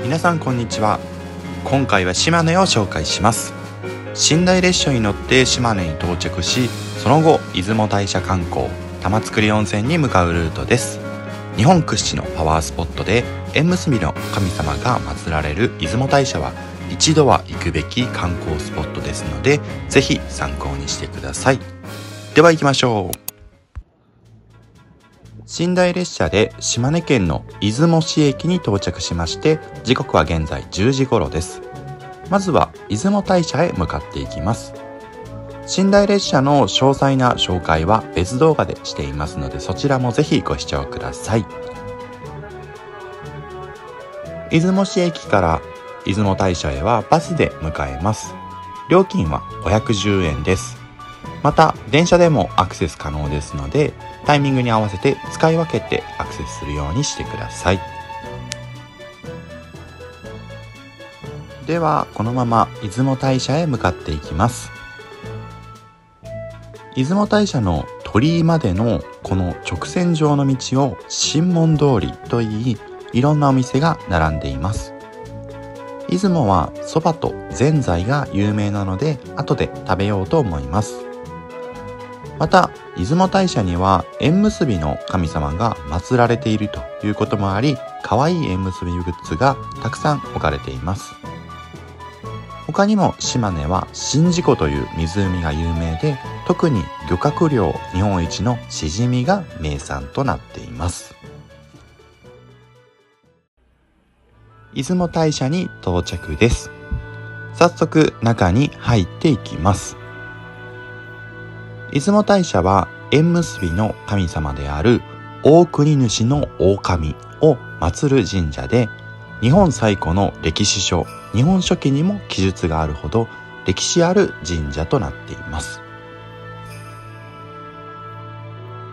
皆さんこんにちは。今回は島根を紹介します。寝台列車に乗って島根に到着し、その後出雲大社観光、玉造温泉に向かうルートです。日本屈指のパワースポットで縁結びの神様が祀られる出雲大社は一度は行くべき観光スポットですので、ぜひ参考にしてください。では行きましょう。寝台列車で島根県の出雲市駅に到着しまして、時刻は現在10時頃です。まずは出雲大社へ向かっていきます。寝台列車の詳細な紹介は別動画でしていますので、そちらもぜひご視聴ください。出雲市駅から出雲大社へはバスで向かえます。料金は510円です。また電車でもアクセス可能ですので、タイミングに合わせて使い分けてアクセスするようにしてください。ではこのまま出雲大社へ向かっていきます。出雲大社の鳥居までのこの直線状の道を神門通りといい、いろんなお店が並んでいます。出雲はそばとぜんざいが有名なので、後で食べようと思います。また出雲大社には縁結びの神様が祀られているということもあり、可愛い縁結びグッズがたくさん置かれています。他にも島根は宍道湖という湖が有名で、特に漁獲量日本一のしじみが名産となっています。出雲大社に到着です。早速中に入っていきます。出雲大社は縁結びの神様である大国主の大神を祀る神社で、日本最古の歴史書日本書紀にも記述があるほど歴史ある神社となっています。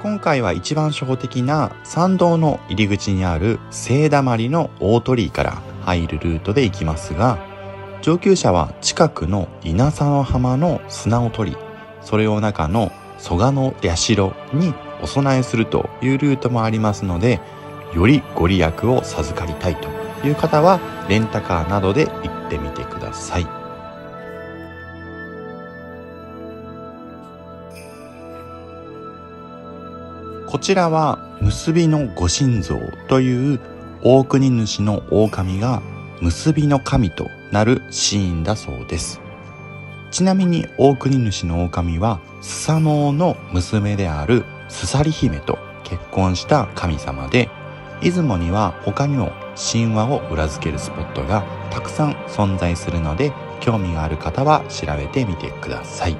今回は一番初歩的な参道の入り口にある聖だまりの大鳥居から入るルートで行きますが、上級者は近くの稲佐の浜の砂を取り、それを中の蘇我の社にお供えするというルートもありますので、よりご利益を授かりたいという方はレンタカーなどで行ってみてください。こちらは結びのご神像という大国主の大神が結びの神となるシーンだそうです。ちなみに大国主の大神はスサノオの娘であるスサリ姫と結婚した神様で、出雲には他にも神話を裏付けるスポットがたくさん存在するので、興味がある方は調べてみてください。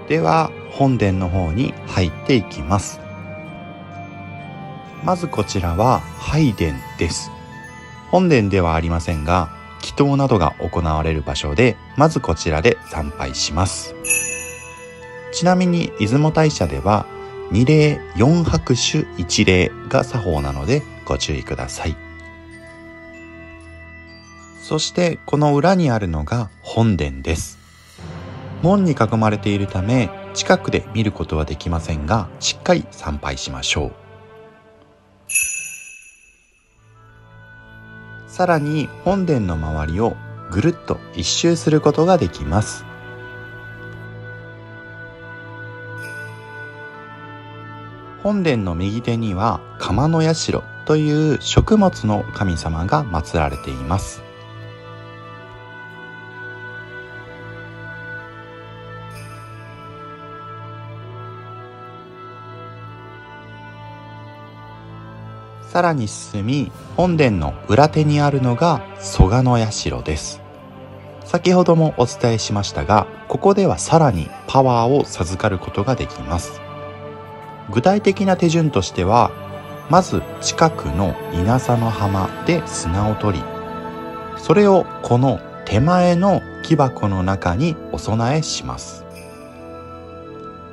では本殿の方に入っていきます。まずこちらは拝殿です。本殿ではありませんが、祈祷などが行われる場所で、まずこちらで参拝します。ちなみに出雲大社では2礼4拍手1礼が作法なのでご注意ください。そしてこの裏にあるのが本殿です。門に囲まれているため近くで見ることはできませんが、しっかり参拝しましょう。さらに本殿の周りをぐるっと一周することができます。本殿の右手には鎌の社という食物の神様が祀られています。さらに進み、本殿の裏手にあるのが蘇我の社です。先ほどもお伝えしましたが、ここではさらにパワーを授かることができます。具体的な手順としては、まず近くの稲佐の浜で砂を取り、それをこの手前の木箱の中にお供えします。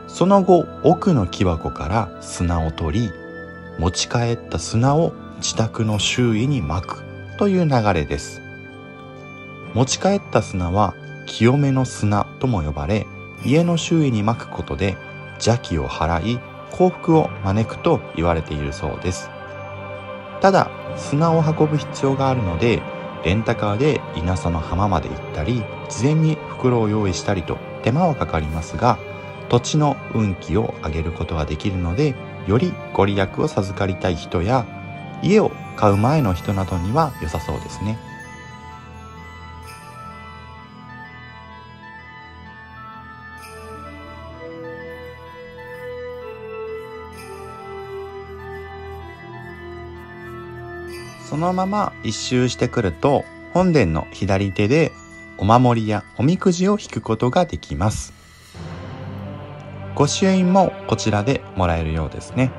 その後、奥の木箱から砂を取り、持ち帰った砂を自宅の周囲にまくという流れです。持ち帰った砂は清めの砂とも呼ばれ、家の周囲にまくことで邪気を払い幸福を招くと言われているそうです。ただ砂を運ぶ必要があるので、レンタカーで稲佐の浜まで行ったり、事前に袋を用意したりと手間はかかりますが、土地の運気を上げることができるので、よりご利益を授かりたい人や家を買う前の人などには良さそうですね。そのまま一周してくると、本殿の左手でお守りやおみくじを引くことができます。御朱印もこちらでもらえるようですね。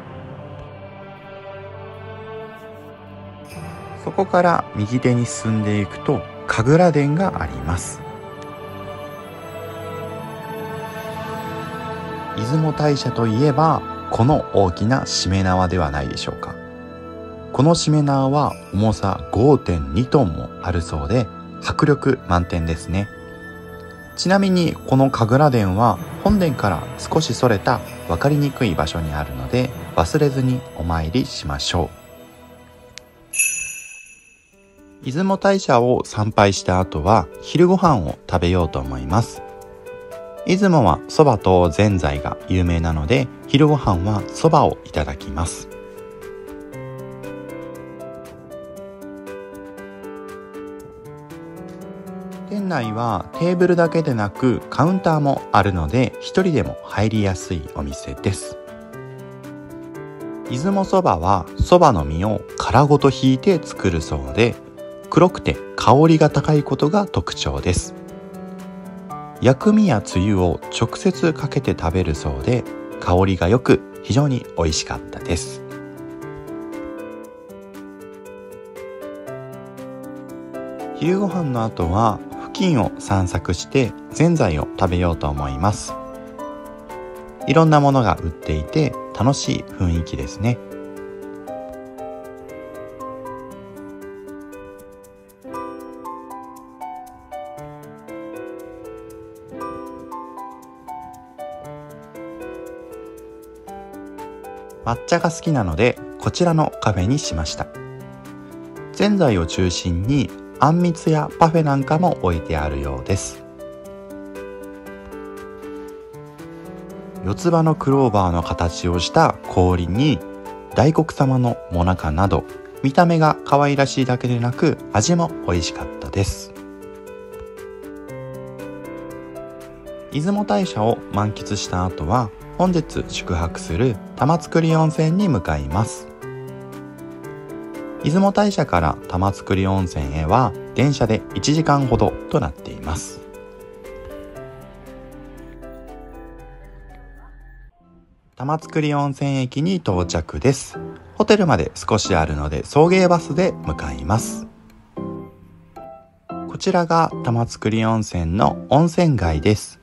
そこから右手に進んでいくと神楽殿があります。出雲大社といえばこの大きなしめ縄ではないでしょうか。このしめ縄は重さ 5.2 トンもあるそうで、迫力満点ですね。ちなみにこの神楽殿は本殿から少しそれた分かりにくい場所にあるので、忘れずにお参りしましょう。出雲大社を参拝した後は昼ご飯を食べようと思います。出雲は蕎麦とぜんざいが有名なので、昼ご飯は蕎麦をいただきます。店内はテーブルだけでなくカウンターもあるので、一人でも入りやすいお店です。出雲そばはそばの実を殻ごとひいて作るそうで、黒くて香りが高いことが特徴です。薬味やつゆを直接かけて食べるそうで、香りがよく非常に美味しかったです。昼ご飯の後は付近を散策してぜんざいを食べようと思います。いろんなものが売っていて楽しい雰囲気ですね。抹茶が好きなのでこちらのカフェにしました。ぜんざいを中心にあんみつやパフェなんかも置いてあるようです。四つ葉のクローバーの形をした氷に大黒様の最中など、見た目が可愛らしいだけでなく味も美味しかったです。出雲大社を満喫した後は本日宿泊する玉造温泉に向かいます。出雲大社から玉造温泉へは電車で1時間ほどとなっています。玉造温泉駅に到着です。ホテルまで少しあるので送迎バスで向かいます。こちらが玉造温泉の温泉街です。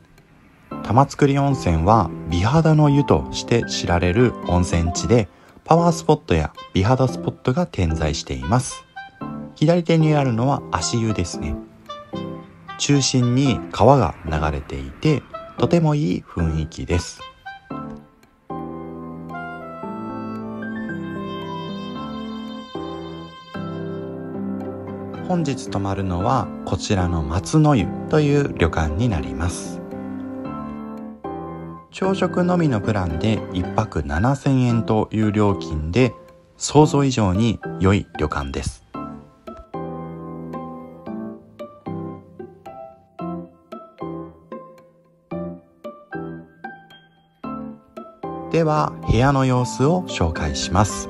玉造温泉は美肌の湯として知られる温泉地で、パワースポットや美肌スポットが点在しています。左手にあるのは足湯ですね。中心に川が流れていてとてもいい雰囲気です。本日泊まるのはこちらの松の湯という旅館になります。朝食のみのプランで1泊7000円という料金で、想像以上に良い旅館です。では部屋の様子を紹介します。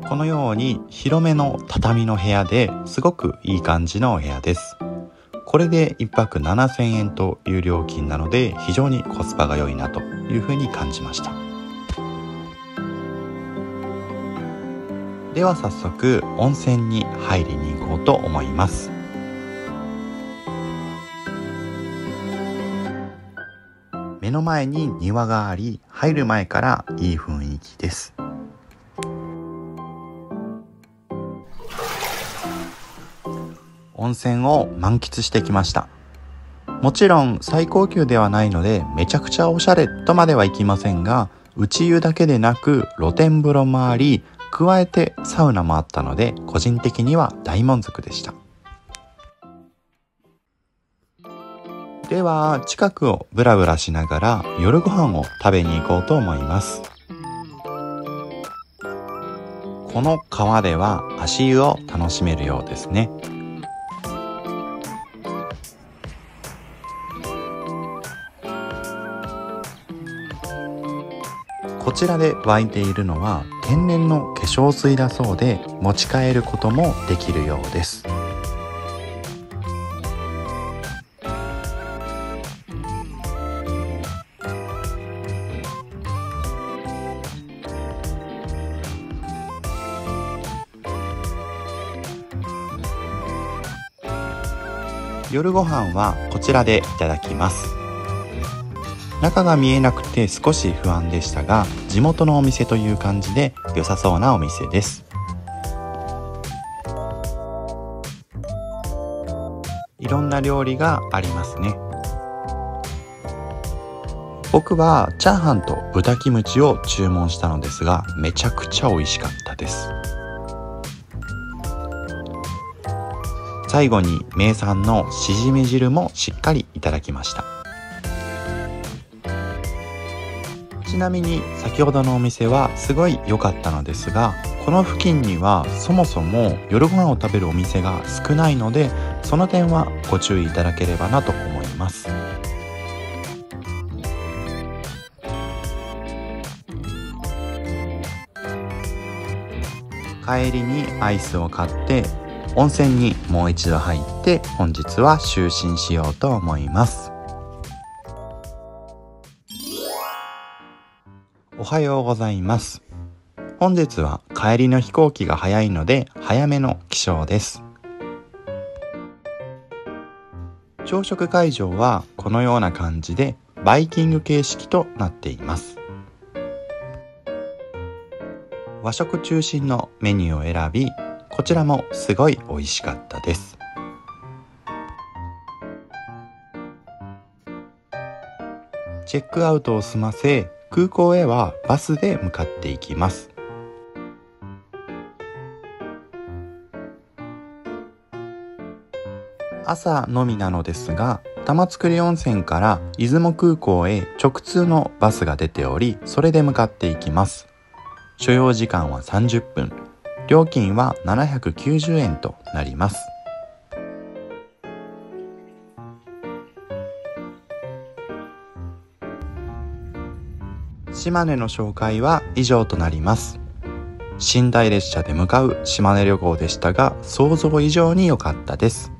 このように広めの畳の部屋ですごくいい感じのお部屋です。これで1泊7000円という料金なので非常にコスパが良いなというふうに感じました。では早速温泉に入りに行こうと思います。目の前に庭があり、入る前からいい雰囲気です。温泉を満喫してきました。もちろん最高級ではないのでめちゃくちゃおしゃれとまではいきませんが、内湯だけでなく露天風呂もあり、加えてサウナもあったので個人的には大満足でした。では近くをブラブラしながら夜ご飯を食べに行こうと思います。この川では足湯を楽しめるようですね。こちらで湧いているのは天然の化粧水だそうで、持ち帰ることもできるようです。夜ご飯はこちらでいただきます。中が見えなくて少し不安でしたが、地元のお店という感じで良さそうなお店です。いろんな料理がありますね。僕はチャーハンと豚キムチを注文したのですが、めちゃくちゃ美味しかったです。最後に名産のしじみ汁もしっかりいただきました。ちなみに先ほどのお店はすごい良かったのですが、この付近にはそもそも夜ご飯を食べるお店が少ないので、その点はご注意いただければなと思います。帰りにアイスを買って温泉にもう一度入って本日は就寝しようと思います。おはようございます。本日は帰りの飛行機が早いので早めの起床です。朝食会場はこのような感じでバイキング形式となっています。和食中心のメニューを選び、こちらもすごい美味しかったです。チェックアウトを済ませ、空港へはバスで向かっていきます。朝のみなのですが、玉造温泉から出雲空港へ直通のバスが出ており、それで向かっていきます。所要時間は30分、料金は790円となります。島根の紹介は以上となります。寝台列車で向かう島根旅行でしたが、想像以上に良かったです。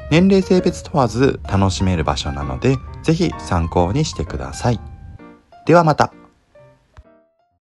年齢性別問わず楽しめる場所なので、ぜひ参考にしてください。ではまた。